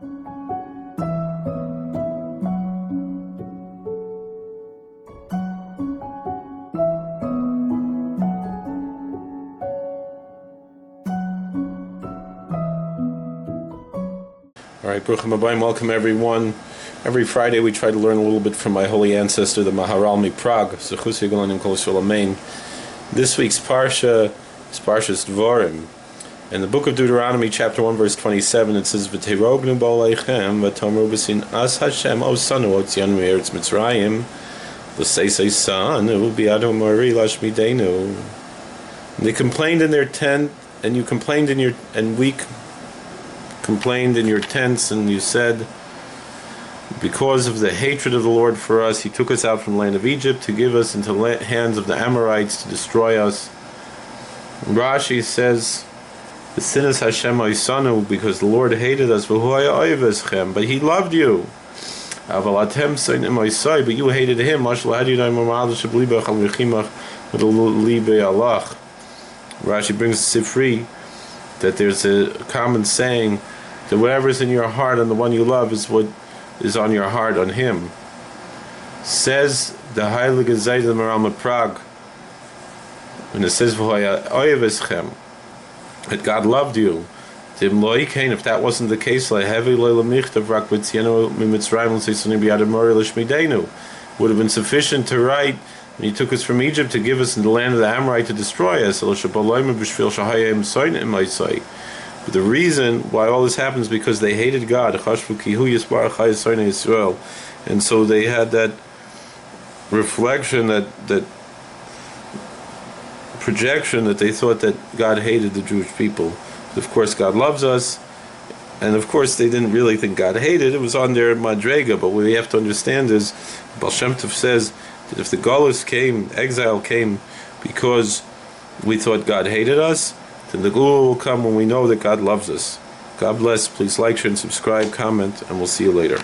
All right, Bruchim Abayim, welcome everyone. Every Friday we try to learn a little bit from my holy ancestor, the Maharal mi Prague. This week's Parsha is Parshas Devarim. In the book of Deuteronomy, chapter 1, verse 27, it says, "V'teirognu ba'oleichem v'tomru b'sin as Hashem osanu otzianu me'eretz Mitzrayim l'seisei sanu bi'adu mori lashmideinu." They complained in their tent, and you complained in your, and we complained in your tents, and you said, because of the hatred of the Lord for us, He took us out from the land of Egypt to give us into the hands of the Amorites to destroy us. And Rashi says, the sin is Hashem Oisanu, because the Lord hated us, but He loved you. But you hated Him. Rashi brings Sifri that there's a common saying that whatever's in your heart on the one you love is what is on your heart on Him. Says the Heilige Zayt of the Maharal Prague, when it says that God loved you, if that wasn't the case, would have been sufficient to write, and He took us from Egypt to give us in the land of the Amorite to destroy us. But the reason why all this happens is because they hated God, and so they had that reflection, that projection that they thought that God hated the Jewish people. Of course, God loves us, and of course they didn't really think God hated. It was on their madrega. But what we have to understand is, Baal Shem Tov says that if the Golus came, exile came, because we thought God hated us, then the Gula will come when we know that God loves us. God bless. Please like, share, and subscribe, comment, and we'll see you later.